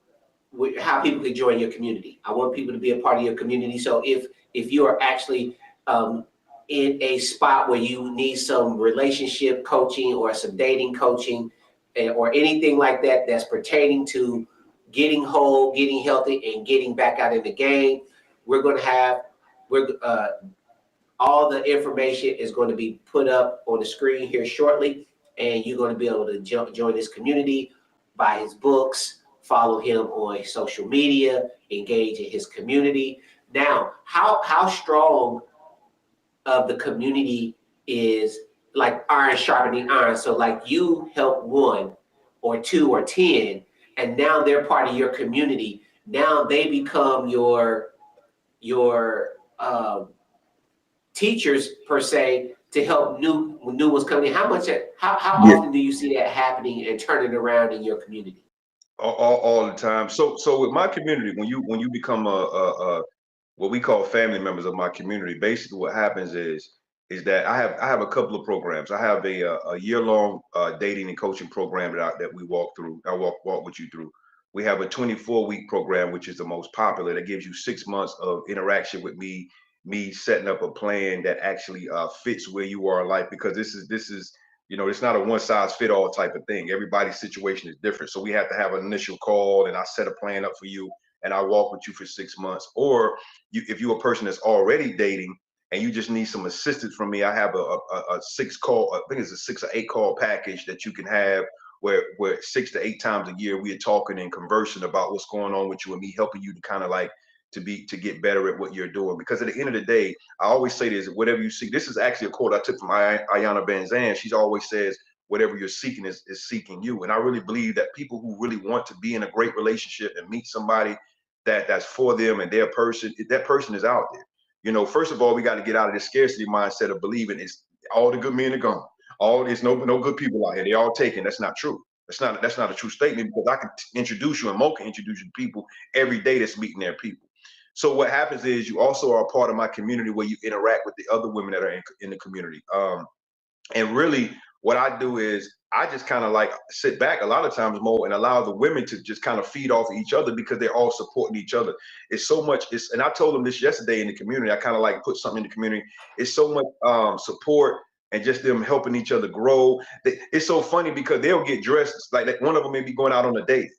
how people can join your community. I want people to be a part of your community. So if you are actually in a spot where you need some relationship coaching or some dating coaching or anything like that that's pertaining to getting whole, getting healthy, and getting back out in the game, all the information is going to be put up on the screen here shortly, and you're going to be able to join this community, buy his books, follow him on social media, engage in his community. Now, how strong of the community is like iron sharpening iron? So like you help 1 or 2 or 10, and now they're part of your community. Now they become your teachers per se to help new ones coming in. How often do you see that happening and turning around in your community? All the time. So with my community, when you become a what we call family members of my community, basically what happens is that I have a couple of programs. I have a year-long dating and coaching program that we walk through. I walk with you through. We have a 24-week program, which is the most popular, that gives you 6 months of interaction with me setting up a plan that actually fits where you are in life, because this is it's not a one-size-fit-all type of thing. Everybody's situation is different. So we have to have an initial call, and I set a plan up for you, and I walk with you for 6 months. Or if you're a person that's already dating and you just need some assistance from me, I have a 6 call, I think it's a 6 or 8 call package that you can have where 6 to 8 times a year we are talking and conversing about what's going on with you and me helping you to kind of like to get better at what you're doing. Because at the end of the day, I always say this: whatever you see, this is actually a quote I took from Ayanna Banzan. She always says, whatever you're seeking is seeking you. And I really believe that people who really want to be in a great relationship and meet somebody that's for them and their person, that person is out there. You know, first of all, we got to get out of this scarcity mindset of believing it's all the good men are gone. All there's no good people out here. They all taken. That's not true. That's not a true statement, because I can introduce you and Mo can introduce you to people every day that's meeting their people. So what happens is you also are a part of my community where you interact with the other women that are in the community. And really what I do is I just kind of like sit back a lot of times, Mo, and allow the women to just kind of feed off of each other, because they're all supporting each other. It's so much, and I told them this yesterday in the community, I kind of like put something in the community. It's so much support and just them helping each other grow. It's so funny because they'll get dressed, like one of them may be going out on a date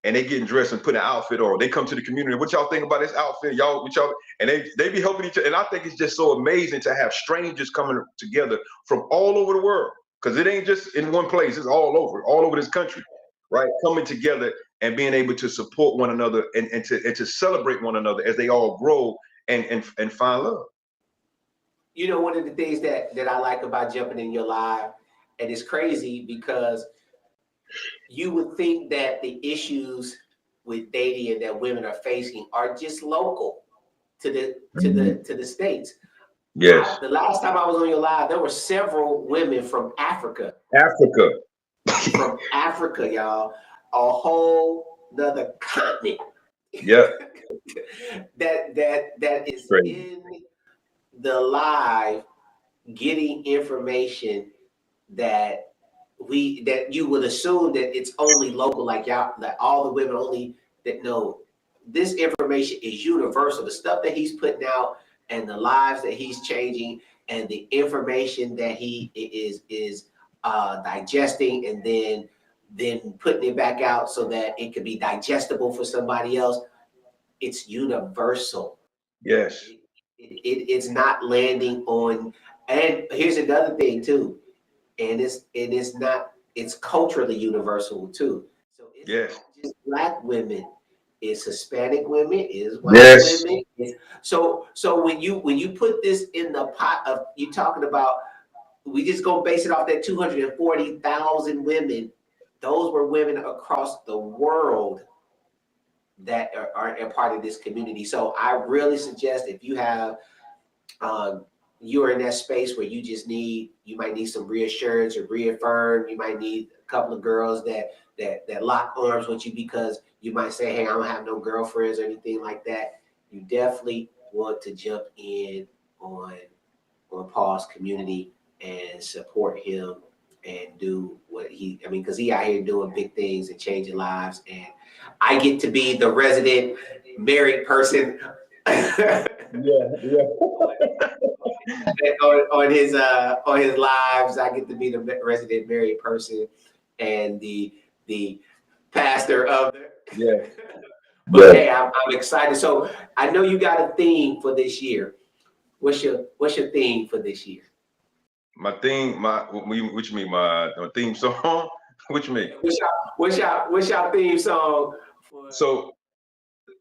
and they getting dressed and put an outfit on. They come to the community, what y'all think about this outfit? Y'all, what y'all, and they be helping each other. And I think it's just so amazing to have strangers coming together from all over the world, because it ain't just in one place, it's all over this country, right? Coming together and being able to support one another and to celebrate one another as they all grow and find love. You know, one of the things that I like about jumping in your live, and it's crazy because you would think that the issues with dating that women are facing are just local to the States. Yes. The last time I was on your live, there were several women from Africa. From Africa, y'all. A whole nother continent. Yeah. that is crazy. In the live getting information that you would assume that it's only local, like y'all, that all the women only that know. This information is universal. The stuff that he's putting out and the lives that he's changing and the information that he is digesting and then putting it back out so that it could be digestible for somebody else. It's universal. Yes. It's not landing on, and here's another thing too, and it's culturally universal too. So it's not just Black women, it's Hispanic women, it's white women. So when you put this in the pot of you talking about, we just gonna base it off that 240,000 women. Those were women across the world that are a part of this community. So I really suggest, if you have you're in that space where you might need some reassurance or reaffirm, you might need a couple of girls that lock arms with you, because you might say, hey, I don't have no girlfriends or anything like that. You definitely want to jump in on Paul's community and support him and do what because he out here doing big things and changing lives. And I get to be the resident married person. Yeah. on his lives, I get to be the resident married person and the pastor of the. But hey, I'm excited. So I know you got a theme for this year. What's your theme for this year? My theme, what you mean, my theme song? What you mean? What's your theme song?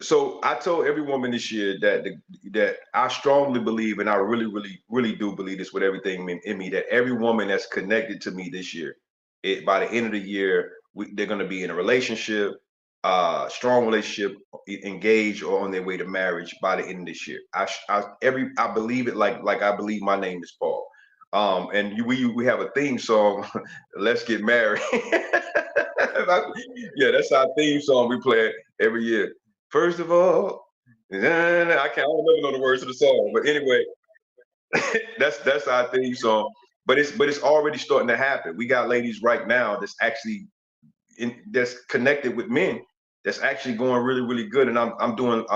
So I told every woman this year that I strongly believe, and I really do believe this with everything in me, that every woman that's connected to me this year, by the end of the year, they're going to be in a relationship, strong relationship, engaged, or on their way to marriage by the end of this year. I believe it like I believe my name is Paul. And we have a theme song, Let's Get Married. Yeah, that's our theme song we play every year. First of all, I don't never know the words of the song, but anyway, that's our theme song. But it's already starting to happen. We got ladies right now that's actually that's connected with men that's actually going really good, and I'm doing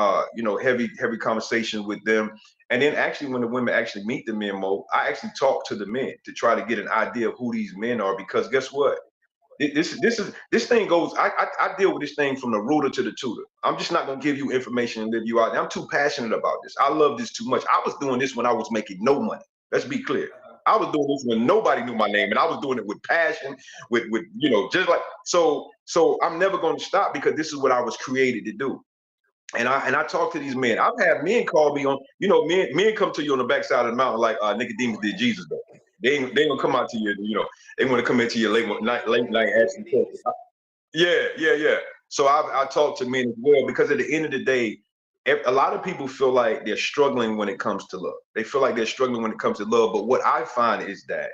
heavy conversations with them. And then actually when the women actually meet the men, Mo, I actually talk to the men to try to get an idea of who these men are, because guess what? This thing goes. I deal with this thing from the rooter to the tutor. I'm just not gonna give you information and live you out. I'm too passionate about this. I love this too much. I was doing this when I was making no money. Let's be clear. I was doing this when nobody knew my name, and I was doing it with passion, with just like so. I'm never going to stop, because this is what I was created to do. And I talk to these men. I've had men call me on, men come to you on the backside of the mountain like Nicodemus did Jesus though. They ain't gonna come out to you. You know, they want to come into your late night asking questions. Yeah. So I talk to men as well, because at the end of the day, a lot of people feel like they're struggling when it comes to love. They feel like they're struggling when it comes to love. But what I find is that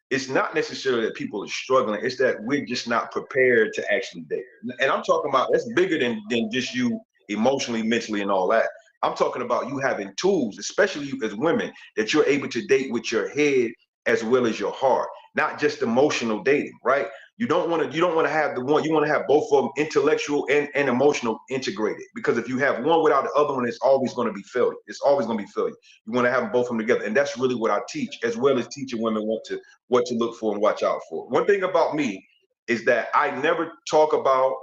it's not necessarily that people are struggling. It's that we're just not prepared to actually date. And I'm talking about, that's bigger than just you emotionally, mentally, and all that. I'm talking about you having tools, especially you as women, that you're able to date with your head as well as your heart, not just emotional dating, right? You don't want to have the one, you want to have both of them, intellectual and emotional, integrated. Because if you have one without the other one, it's always going to be failure. It's always going to be failure. You want to have both of them together. And that's really what I teach, as well as teaching women what to look for and watch out for. One thing about me is that I never talk about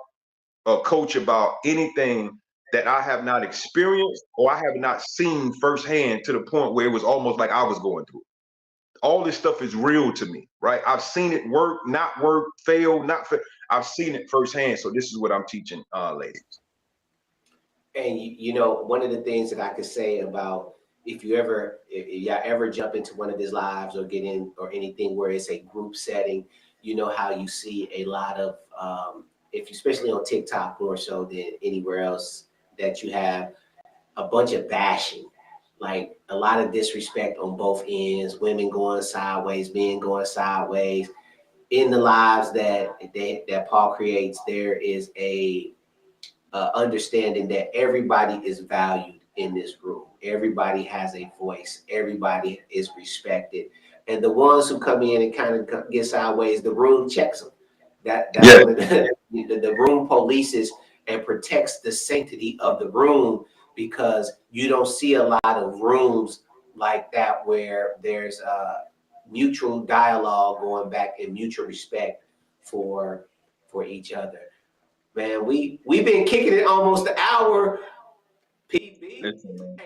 or coach about anything that I have not experienced or I have not seen firsthand, to the point where it was almost like I was going through it. All this stuff is real to me, right? I've seen it work, not work, fail, not fail. I've seen it firsthand. So this is what I'm teaching ladies. And you know, one of the things that I could say about, if y'all ever jump into one of his lives or get in or anything where it's a group setting, you know how you see a lot of, especially on TikTok more so than anywhere else, that you have a bunch of bashing, like a lot of disrespect on both ends, women going sideways, men going sideways. In the lives that Paul creates, there is a understanding that everybody is valued in this room. Everybody has a voice. Everybody is respected. And the ones who come in and kind of get sideways, the room checks them. That's what the room polices and protects the sanctity of the room, because you don't see a lot of rooms like that where there's a mutual dialogue going back and mutual respect for each other. Man, we've been kicking it almost an hour. PB. Listen,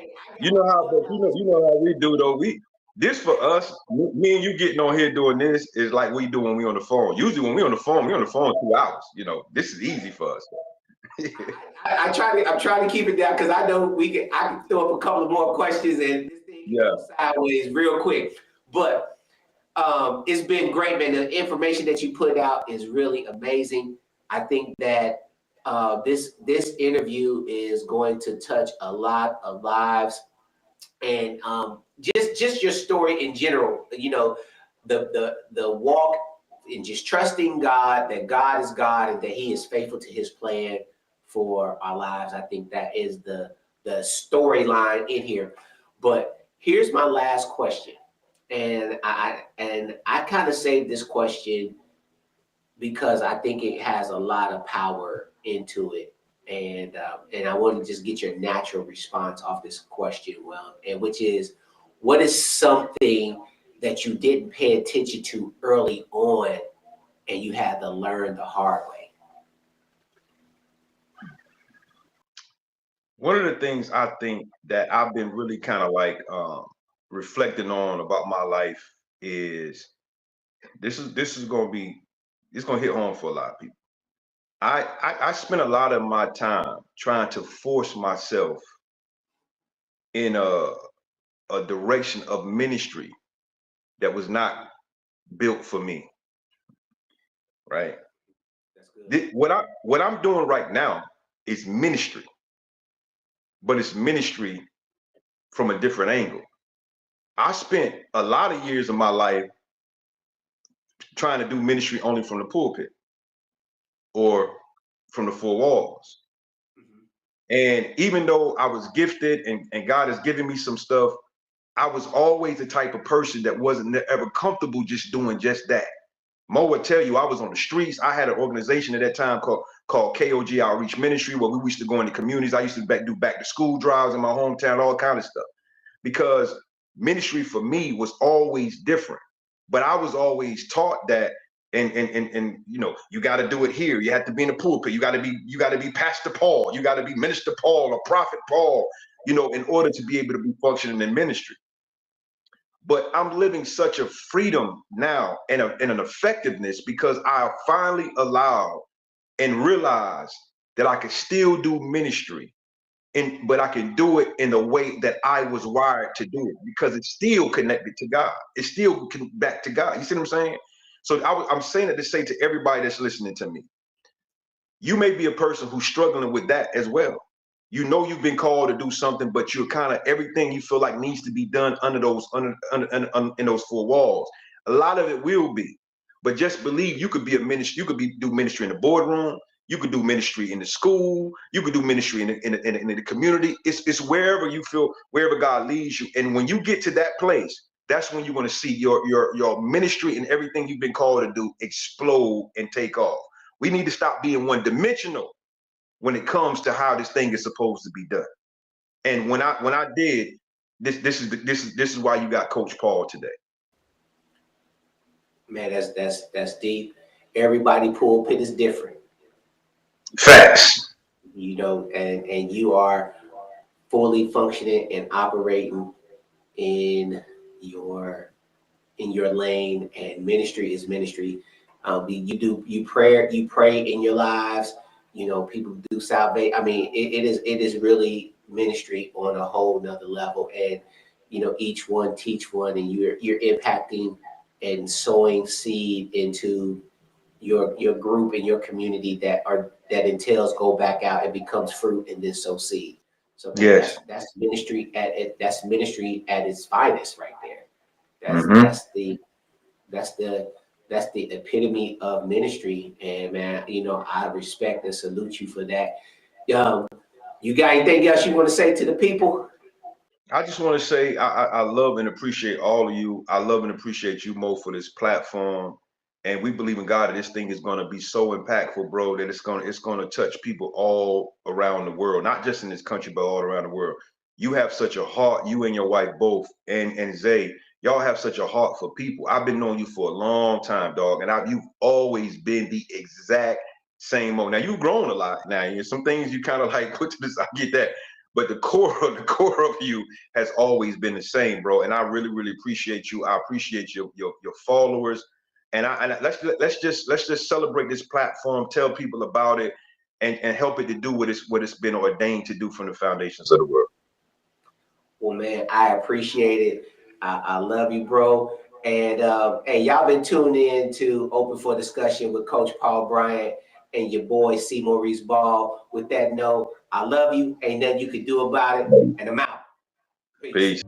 you know how we do though. This for us, me and you getting on here doing this is like we do when we on the phone. Usually when we on the phone 2 hours. You know, this is easy for us. I'm trying to keep it down, because I know I can throw up a couple of more questions and this thing goes sideways real quick. But it's been great, man. The information that you put out is really amazing. I think that this interview is going to touch a lot of lives, and just your story in general. You know, the walk in just trusting God, that God is God and that He is faithful to His plan for our lives. I think that is the storyline in here. But here's my last question, and I kind of saved this question because I think it has a lot of power into it, and I want to just get your natural response off this question, and which is, what is something that you didn't pay attention to early on and you had to learn the hard way? One of the things I think that I've been really kind of like reflecting on about my life is this is going to be, it's going to hit home for a lot of people. I spent a lot of my time trying to force myself in a direction of ministry that was not built for me. Right? That's good. What I'm doing right now is ministry, but it's ministry from a different angle. I spent a lot of years of my life trying to do ministry only from the pulpit or from the four walls. And even though I was gifted and God has given me some stuff, I was always the type of person that wasn't ever comfortable just doing just that. Mo would tell you I was on the streets. I had an organization at that time called KOG Outreach Ministry, where we used to go into communities. I used to do back to school drives in my hometown, all kind of stuff. Because ministry for me was always different. But I was always taught that, and you know, you got to do it here. You have to be in the pulpit. You got to be Pastor Paul. You got to be Minister Paul or Prophet Paul, you know, in order to be able to be functioning in ministry. But I'm living such a freedom now and an effectiveness because I finally allowed and realized that I could still do ministry but I can do it in the way that I was wired to do it, because it's still connected to God. It's still back to God. You see what I'm saying? So I'm saying it to say to everybody that's listening to me, you may be a person who's struggling with that as well. You know you've been called to do something, but you're kind of, everything you feel like needs to be done under those in those four walls. A lot of it will be, but just believe you could be a ministry. You could do ministry in the boardroom. You could do ministry in the school. You could do ministry in the community. It's wherever you feel, wherever God leads you. And when you get to that place, that's when you're going to see your ministry and everything you've been called to do explode and take off. We need to stop being one-dimensional when it comes to how this thing is supposed to be done. And when I did this is why you got Coach Paul today. Man, that's deep. Everybody pulpit is different. Facts. You know, and you are fully functioning and operating in your lane, and ministry is ministry. You pray in your lives. You know, people do salvation. I mean, it is really ministry on a whole nother level. And you know, each one teach one, and you're impacting and sowing seed into your group and your community that entails go back out and becomes fruit and then sow seed. So man, yes, that's ministry that's ministry at its finest right there. That's the epitome of ministry. And man, you know, I respect and salute you for that. You got anything else you want to say to the people? I just want to say I love and appreciate all of you. I love and appreciate you, Mo, for this platform. And we believe in God that this thing is going to be so impactful, bro, that it's going to touch people all around the world, not just in this country, but all around the world. You have such a heart, you and your wife both, and Zay, y'all have such a heart for people. I've been knowing you for a long time, dog, and you've always been the exact same Mo. Now you've grown a lot now. Some things you kind of like put to this, I get that. But the core of you has always been the same, bro. And I really, really appreciate you. I appreciate your followers. And let's just celebrate this platform, tell people about it, and help it to do what it's been ordained to do from the foundations of the world. Well, man, I appreciate it. I love you, bro. And hey, y'all been tuned in to Open for Discussion with Coach Paul Bryant and your boy C. Maurice Ball. With that note, I love you. Ain't nothing you can do about it. And I'm out. Peace.